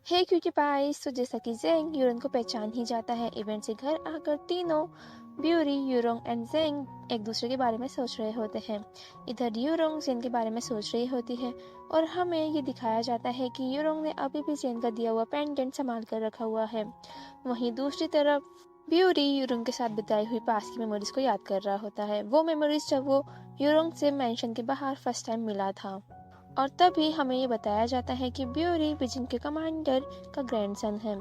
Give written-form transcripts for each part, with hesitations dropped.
हे cutie price, तो जैसा कि जेंग यूरन को पहचान ही जाता है, इवेंट से घर आकर तीनों ब्यूरी, यूरोंग एंड जेंग एक दूसरे के बारे में सोच रहे होते हैं। इधर यूरोंग जेन के बारे में सोच रही होती है और हमें ये दिखाया जाता है कि यूरोंग ने अभी भी जेन का दिया हुआ पेंडेंट संभाल कर रखा हुआ है। वहीं दूसरी तरफ ब्यूरी यूरोंग के साथ बिताई हुई पास की मेमोरीज को याद कर रहा होता है, वो मेमोरीज जब वो यूरोंग से मेंशन के बाहर फर्स्ट टाइम मिला था। और तभी हमें ये बताया जाता है कि ब्यूरी बिजिन के कमांडर का ग्रैंडसन है।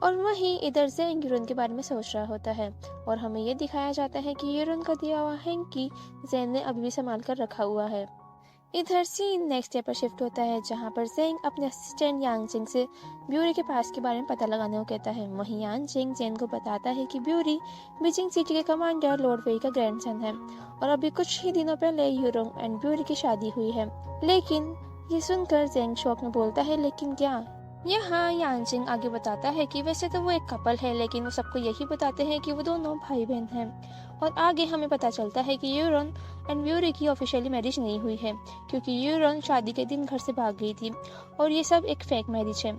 और वहीं इधर जेंग यूरन के बारे में सोच रहा होता है और हमें ये दिखाया जाता है कि यूरन का दिया हुआ हैंकी जेन ने अभी भी संभाल कर रखा हुआ है। इधर सीन नेक्स्ट डे पर शिफ्ट होता है, जहां पर जेंग अपने असिस्टेंट यांग जिंग से ब्यूरी के पास के बारे में पता लगाने को कहता है। वहीं यांग जिंग जेन को बताता है कि ब्यूरी बीजिंग सिटी के कमांडर लॉर्ड वेई का ग्रैंडसन है और अभी कुछ ही दिनों पहले यूरोंग एंड ब्यूरी की शादी हुई है। लेकिन ये सुनकर जेंग शॉक में बोलता है, लेकिन क्या? यहाँ यांजिंग आगे बताता है कि वैसे तो वो एक कपल है, लेकिन वो सबको यही बताते हैं कि वो दोनों भाई बहन हैं। और आगे हमें पता चलता है कि यूरोन एंड ब्यूरी की ऑफिशियली मैरिज नहीं हुई है, क्योंकि यूरोन शादी के दिन घर से भाग गई थी और ये सब एक फेक मैरिज है।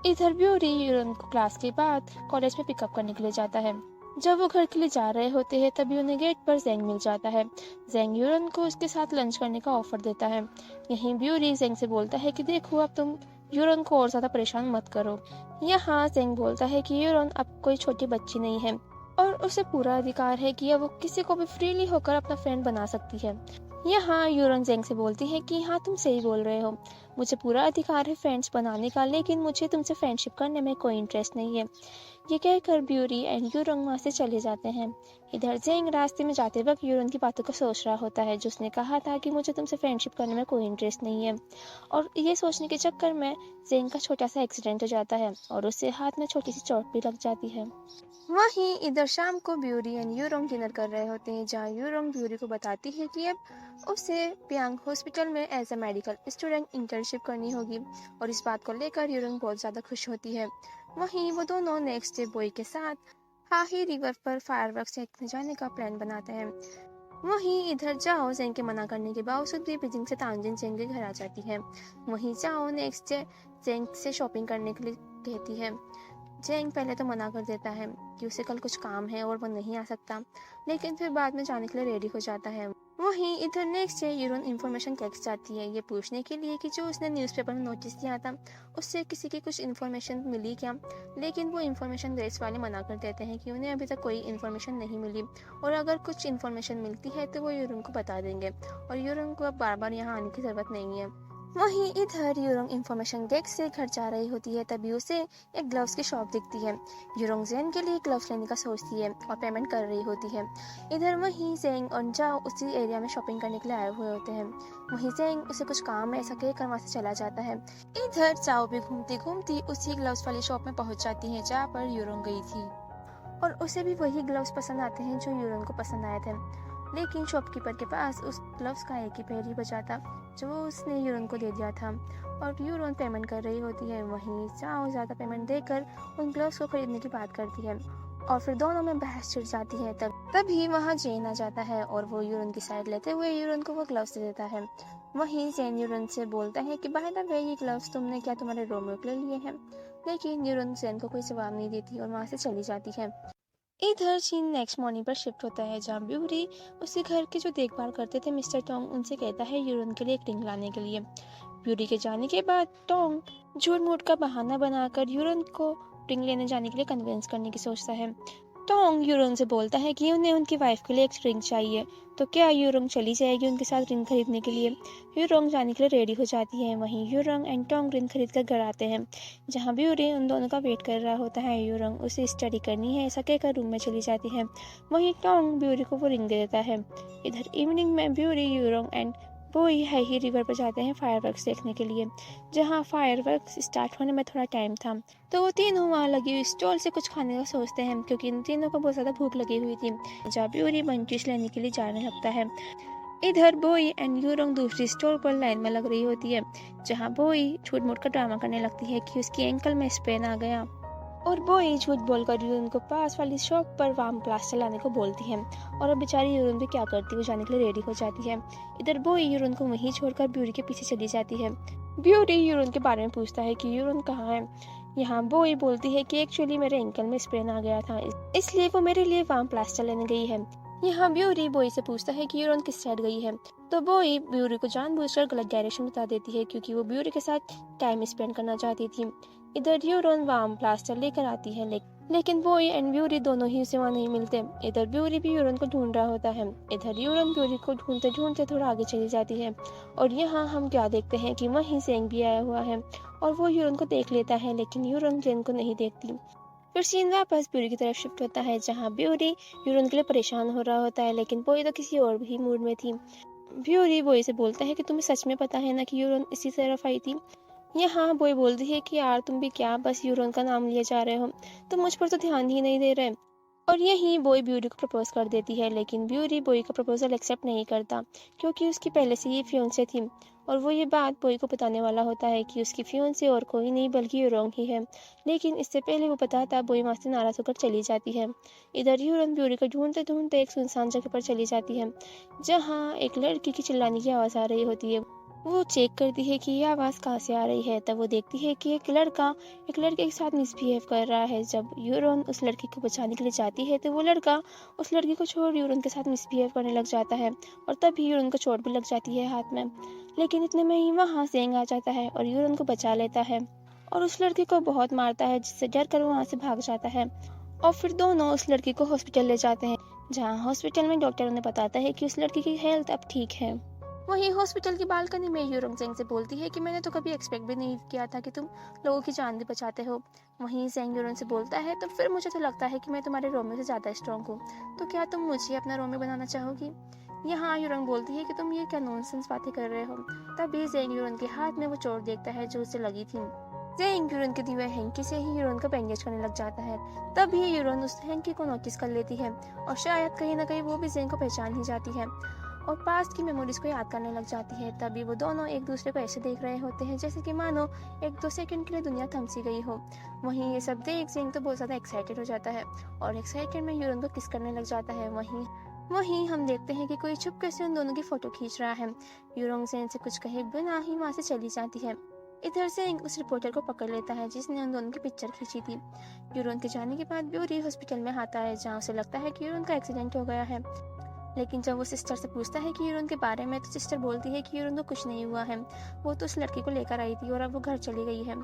इधर ब्यूरी यूरोन को क्लास के बाद कॉलेज में पिकअप करने के लिए जाता है। जब वो घर के लिए जा रहे होते हैं तभी उन्हें गेट पर जेंग मिल जाता है। जेंग यूरोन को उसके साथ लंच करने का ऑफर देता है। यहीं ब्यूरी जेंग से बोलता है कि देखो, अब तुम यूरोन को और ज्यादा परेशान मत करो। यहाँ जेंग बोलता है कि यूरोन अब कोई छोटी बच्ची नहीं है और उसे पूरा अधिकार है कि वो किसी को भी फ्रीली होकर अपना फ्रेंड बना सकती है। यहाँ यूरोन जेंग से बोलती है कि हाँ, तुम सही बोल रहे हो, मुझे पूरा अधिकार है फ्रेंड्स बनाने का, लेकिन मुझे तुमसे फ्रेंडशिप करने में कोई इंटरेस्ट नहीं है। ये कहकर ब्यूरी एंड यूरोंग वहाँ से चले जाते हैं। इधर जेंग रास्ते में जाते वक्त यूरोन की बातों को सोच रहा होता है, जिसने कहा था कि मुझे तुमसे फ्रेंडशिप करने में कोई इंटरेस्ट नहीं है। और ये सोचने के चक्कर में जेंग का छोटा सा एक्सीडेंट हो जाता है और उससे हाथ में छोटी सी चोट भी लग जाती है। वहीं इधर शाम को ब्यूरी एंड यूरोंग डिनर कर रहे होते हैं, जहाँ यूरोंग ब्यूरी को बताती है कि अब उसे पियांग हॉस्पिटल में as a medical student internship करनी होगी और इस बात को लेकर यूरोंग बहुत ज़्यादा खुश होती है। वहीं वो दोनों नेक्स्ट डे बॉय के साथ हाही रिवर पर फायरवर्क्स देखने जाने का प्लान बनाते हैं। वहीं इधर जाओ जेंग के मना करने के बावजूद भी बीजिंग से तांजिन जेंग के घर आ जाती है। वहीं जाओ नेक्स्ट डे जेंग से शॉपिंग करने के लिए कहती है। जेंग पहले तो मना कर देता है कि उसे कल कुछ काम है और वो नहीं आ सकता, लेकिन फिर बाद में जाने के लिए रेडी हो जाता है। वहीं इधर नेक्स्ट डे यूरोन इन्फॉर्मेशन टेक्स्ट जाती है, ये पूछने के लिए कि जो उसने न्यूज़पेपर में नोटिस दिया था उससे किसी की कुछ इन्फॉर्मेशन मिली क्या। लेकिन वो इन्फॉर्मेशन रेस वाले मना कर देते हैं कि उन्हें अभी तक कोई इन्फॉर्मेशन नहीं मिली और अगर कुछ इन्फॉर्मेशन मिलती है तो वो यूरोन को बता देंगे और यूरोन को अब बार बार यहाँ आने की ज़रूरत नहीं है। वहीं इधर यूरोंग इन्फॉर्मेशन डेस्क से घर जा रही होती है, तभी उसे एक ग्लव्स की शॉप दिखती है। यूरोंग जेन के लिए ग्लव्स लेने का सोचती है और पेमेंट कर रही होती है। इधर वहीं जेंग और जाओ उसी एरिया में शॉपिंग करने के लिए आए हुए होते हैं। वहीं जेंग उसे कुछ काम है ऐसा कहकर वहाँ से चला जाता है। इधर जाओ भी घूमती घूमती उसी ग्लव्स वाली शॉप में पहुंच जाती है जहाँ पर यूरोंग गई थी और उसे भी वही ग्लव्स पसंद आते हैं जो यूरोन को पसंद आए थे। लेकिन शॉपकीपर के पास उस ग्लव्स का एक ही पेयर ही बचा था जो उसने यूरोन को दे दिया था और यूरोन पेमेंट कर रही होती है। वहीं जाओ ज़्यादा पेमेंट देकर उन ग्लव्स को खरीदने की बात करती है और फिर दोनों में बहस छिड़ जाती है। तभी वहाँ जेन आ जाता है और वो यूरोन की साइड लेते हुए यूरोन को वो ग्लव्स दे देता है। वहीं जेन यूरोन से बोलता है कि बाय द वे, ये ग्लव्स तुमने क्या तुम्हारे रोमियो के लिए लिए हैं? लेकिन यूरोन जेन को कोई जवाब नहीं देती और वहाँ से चली जाती है। इधर सीन नेक्स्ट मॉर्निंग पर शिफ्ट होता है, जहाँ ब्यूरी उसी घर की जो देखभाल करते थे मिस्टर टोंग उनसे कहता है यूरोन के लिए एक रिंग लाने के लिए। ब्यूरी के जाने के बाद टोंग झूठ मूठ का बहाना बनाकर यूरोन को रिंग लेने जाने के लिए कन्विंस करने की सोचता है। टोंग यूरोन से बोलता है कि उन्हें उनकी वाइफ के लिए एक रिंग चाहिए, तो क्या यूरोंग चली जाएगी उनके साथ रिंग खरीदने के लिए। यूरोंग जाने के लिए रेडी हो जाती है। वहीं यूरोंग एंड टोंग रिंग खरीद कर घर आते हैं, जहाँ ब्यूरी उन दोनों का वेट कर रहा होता है। यूरोंग उसे स्टडी करनी है ऐसा कहकर रूम में चली जाती है। वहीं टोंग ब्यूरी को वो रिंग दे देता है। इधर इवनिंग में ब्यूरी, यूरोंग एंड बोई हाई रिवर पर जाते हैं फायरवर्क्स देखने के लिए, जहाँ फायरवर्क्स स्टार्ट होने में थोड़ा टाइम था। तो वो तीनों वहाँ लगी हुई स्टॉल से कुछ खाने का सोचते हैं, क्योंकि इन तीनों को बहुत ज़्यादा भूख लगी हुई थी। जहाँ ब्यूरी मंकीज लेने के लिए जाने लगता है। इधर बोई एंड यूरोंग दूसरी स्टोर पर लाइन में लग रही होती है, जहाँ बोई झूठ मूठ का ड्रामा करने लगती है कि उसकी एंकल में स्पेन आ गया और बोई झूठ बोलकर यूरोन को पास वाली शॉप पर वार्म प्लास चलाने को बोलती है। और अब बेचारी यूरोन भी क्या करती है, वो जाने के लिए रेडी हो जाती है। इधर बोई यूरोन को वहीं छोड़कर ब्यूरी के पीछे चली जाती है। ब्यूरी यूरोन के बारे में पूछता है कि यूरोन कहाँ है। यहाँ बोई बोलती है कि एक्चुअली मेरे एंकल में स्प्रेन आ गया था, इसलिए वो मेरे लिए वार्म प्लास्टर लेने गई है। यहाँ ब्यूरी बोई से पूछता है कि यूरोन किस साइड गई है, तो बोई ब्यूरी को जानबूझकर गलत डायरेक्शन बता देती है क्योंकि वो ब्यूरी के साथ टाइम स्पेंड करना चाहती थी। इधर यूरोन वार्म प्लास्टर लेकर आती है, लेकिन बोई एंड ब्यूरी दोनों ही उसे वहाँ नहीं मिलते। इधर ब्यूरी भी यूरोन को ढूंढ रहा होता है। इधर यूरोन ब्यूरी को ढूंढते ढूंढते थोड़ा आगे चली जाती है और यहाँ हम क्या देखते हैं कि वहीं ज़ेंग भी आया हुआ है और वो यूरोन को देख लेता है, लेकिन यूरोन ज़ेंग को नहीं देखती। फिर सीन वापस ब्यूरी की तरफ शिफ्ट होता है, जहाँ ब्यूरी यूरोन के लिए परेशान हो रहा होता है, लेकिन बोई तो किसी और ही मूड में थी। ब्यूरी बोई से बोलता है कि तुम्हें सच में पता है ना कि यूरोन इसी तरफ आई थी। यहाँ बोई बोलती है कि यार तुम भी क्या बस यूरोन का नाम लिए जा रहे हो, तुम मुझ पर तो ध्यान ही नहीं दे रहे। और यहीं बोई ब्यूरी को प्रपोज कर देती है, लेकिन ब्यूरी बोई का प्रपोजल एक्सेप्ट नहीं करता क्योंकि उसकी पहले से ही फियोंसे थी और वो ये बात बोई को बताने वाला होता है कि उसकी फियोंसे और कोई नहीं बल्कि यूरोन ही है। लेकिन इससे पहले वो बताता बोई वहाँ से नाराज होकर चली जाती है। इधर यूरोन ब्यूरी को ढूंढते ढूंढते एक सुनसान जगह पर चली जाती है, जहाँ एक लड़की की चिल्लाने की आवाज़ आ रही होती है। वो चेक करती है कि ये आवाज़ कहाँ से आ रही है, तब वो देखती है कि एक लड़का एक लड़के के साथ मिसबिहेव कर रहा है। जब यूरोन उस लड़की को बचाने के लिए जाती है तो वो लड़का उस लड़की को छोड़ यूरोन के साथ मिसबिहेव करने लग जाता है और तभी यूरोन को चोट भी लग जाती है हाथ में। लेकिन इतने में ही वहाँ ज़ेंग आ जाता है और यूरोन को बचा लेता है और उस लड़की को बहुत मारता है, जिससे डर कर वो वहाँ से भाग जाता है। और फिर दोनों उस लड़की को हॉस्पिटल ले जाते हैं, जहाँ हॉस्पिटल में डॉक्टर उन्हें बताता है कि उस लड़की की हेल्थ अब ठीक है। वहीं हॉस्पिटल की बालकनी में यूरोंग ज़ेंग से बोलती है कि मैंने तो कभी एक्सपेक्ट भी नहीं किया था कि तुम लोगों की जान भी बचाते हो। वहीं ज़ेंग यूरोंग से बोलता है तो फिर मुझे तो लगता है कि मैं तुम्हारे रोमियो से ज़्यादा स्ट्रॉन्ग हूँ, तो क्या तुम मुझे अपना रोमियो बनाना चाहोगी। यहाँ यूरोंग बोलती है कि तुम ये क्या नॉनसेंस बातें कर रहे हो। तभी ज़ेंग यूरोंग के हाथ में वो चोट देखता है जो उसे लगी थी। ज़ेंग यूरोन के दिए हुए हैंकी से ही यूरोन को बैंडेज करने लग जाता है। तभी यूरोन उस हैंकी को नोटिस कर लेती है और शायद कहीं ना कहीं वो भी ज़ेंग को पहचान ही जाती है और पास्ट की मेमोरीज को याद करने लग जाती है। तभी वो दोनों एक दूसरे को ऐसे देख रहे होते हैं जैसे कि मानो एक दो सेकंड के लिए दुनिया थम सी गई हो। वहीं ये सब देख ज़ेंग तो बहुत ज़्यादा एक्साइटेड हो जाता है और एक्साइटेड में यूरोन को किस करने लग जाता है। वहीं हम देखते हैं कि कोई चुपके से उन दोनों की फोटो खींच रहा है। यूरोंग ज़ेंग से कुछ कहे बिना ही वहाँ से चली जाती है। इधर से उस रिपोर्टर को पकड़ लेता है जिसने उन दोनों की पिक्चर खींची थी। यूरोन के जाने के बाद ब्यूरी हॉस्पिटल में आता है, जहाँ उसे लगता है कि यूरोन का एक्सीडेंट हो गया है। लेकिन जब वो सिस्टर से पूछता है कि यूरोन के बारे में, तो सिस्टर बोलती है कि यूरोन को कुछ नहीं हुआ है, वो तो उस लड़की को लेकर आई थी और अब वो घर चली गई है।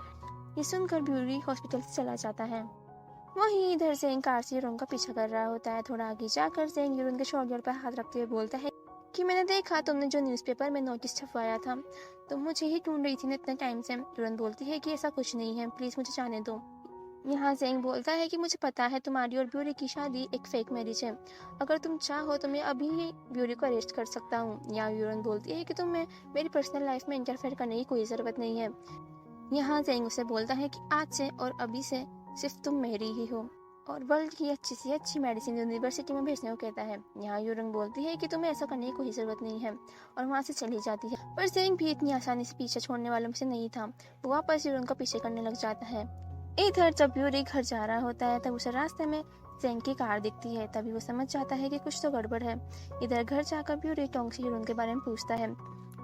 ये सुनकर ब्यूरी हॉस्पिटल से चला जाता है। वहीं इधर ज़ेंग कार से यूरोन का पीछा कर रहा होता है। थोड़ा आगे जाकर ज़ेंग यूरोन के शोल्डर पर हाथ रखते हुए बोलता है कि मैंने देखा तुमने जो न्यूज़पेपर में नोटिस छपवाया था, तुम मुझे ही ढूंढ रही थी ना इतने टाइम से। यूरोन बोलती है कि ऐसा कुछ नहीं है, प्लीज़ मुझे जाने दो। यहाँ ज़ेंग बोलता है कि मुझे पता है तुम्हारी और ब्यूरी की शादी एक फेक मैरिज है, अगर तुम चाहो तो मैं अभी ही ब्यूरी को अरेस्ट कर सकता हूँ। यहाँ यूरोन बोलती है कि तुम्हें मेरी पर्सनल लाइफ में इंटरफेयर करने की कोई ज़रूरत नहीं है। यहाँ ज़ेंग उसे बोलता है कि आज से और अभी से सिर्फ तुम मेरी ही हो और वर्ल्ड की अच्छी से अच्छी मेडिसिन यूनिवर्सिटी में भेजने को कहता है। यहाँ यूरोन बोलती है कि तुम्हें ऐसा करने की कोई ज़रूरत नहीं है और वहाँ से चली जाती है। पर ज़ेंग भी इतनी आसानी से पीछे छोड़ने वालों में से नहीं था, वो वापस यूरोन का पीछे करने लग जाता है। इधर जब ब्यूरी घर जा रहा होता है तब उसे रास्ते में ज़ेंग की कार दिखती है, तभी वो समझ जाता है कि कुछ तो गड़बड़ है। इधर घर जाकर ब्यूरी टोंग से यूरोन के बारे में पूछता है,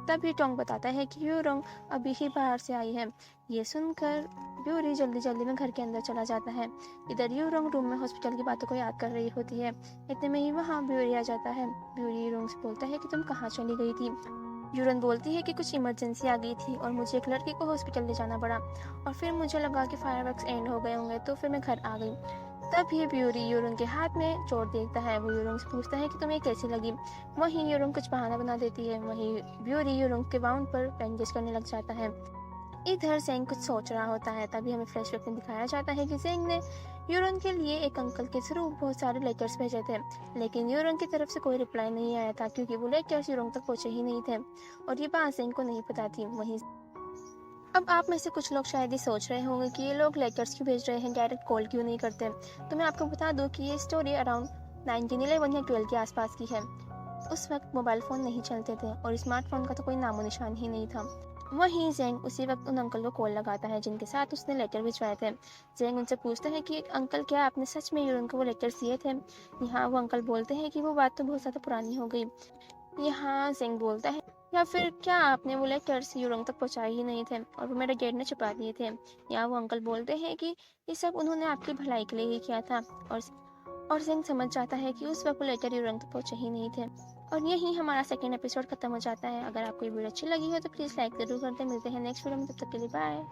तभी टोंग बताता है कि यूरोंग अभी ही बाहर से आई है। ये सुनकर ब्यूरी जल्दी जल्दी में घर के अंदर चला जाता है। इधर यूरोंग रूम में हॉस्पिटल की बातों को याद कर रही होती है। इतने में ही वहाँ ब्यूरी आ जाता है। ब्यूरी यूरोंग से बोलता है कि तुम कहाँ चली गई थी। यूरोन बोलती है कि कुछ इमरजेंसी आ गई थी और मुझे एक लड़के को हॉस्पिटल ले जाना पड़ा और फिर मुझे लगा कि फायरवर्क्स एंड हो गए होंगे, तो फिर मैं घर आ गई। तभी ब्यूरी यूरोन के हाथ में चोट देखता है। वो यूरोन से पूछता है कि तुम्हें कैसी लगी। वहीं यूरोन कुछ बहाना बना देती है। वहीं ब्यूरी यूरोन के बाउंड पर बैंडेज करने लग जाता है। इधर ज़ेंग कुछ सोच रहा होता है, तभी हमें फ्लैशबैक में दिखाया जाता है कि ज़ेंग ने यूरोन के लिए एक अंकल के थ्रू बहुत सारे लेटर्स भेजे थे, लेकिन यूरोन की तरफ से कोई रिप्लाई नहीं आया था क्योंकि वो लेटर्स यूरोन तक पहुंचे ही नहीं थे और ये बात ज़ेंग को नहीं पता थी। वहीं अब आप में से कुछ लोग शायद ये सोच रहे होंगे कि ये लोग लेटर्स क्यों भेज रहे हैं, डायरेक्ट कॉल क्यों नहीं करते। तो मैं आपको बता दूं कि ये स्टोरी अराउंड 1911 या 12 के आसपास की है। उस वक्त मोबाइल फ़ोन नहीं चलते थे और स्मार्टफोन का तो कोई नामो निशान ही नहीं था। वहीं ज़ेंग उसी वक्त उन अंकल को कॉल लगाता है जिनके साथ उसने लेटर भिजवाए थे। ज़ेंग उनसे पूछता है कि अंकल क्या आपने सच में यूरोन को वो लेटर्स दिए थे। यहाँ वो अंकल बोलते हैं कि वो बात तो बहुत ज़्यादा पुरानी हो गई। यहाँ ज़ेंग बोलता है या फिर क्या आपने वो लेटर्स यूरोंग तक पहुंचाए ही नहीं थे और वो मेरे गेट में छुपा दिए थे? या वो अंकल बोलते हैं कि ये सब उन्होंने आपकी भलाई के लिए ही किया था और जिंग समझ जाता है कि उस वक्त वो लेटर यूरोंग तक पहुंचे ही नहीं थे। और यही हमारा सेकेंड एपिसोड खत्म हो जाता है। अगर आपको ये वीडियो अच्छी लगी हो तो प्लीज़ लाइक ज़रूर कर दें। मिलते हैं नेक्स्ट वीडियो में, तब तक के लिए बाय।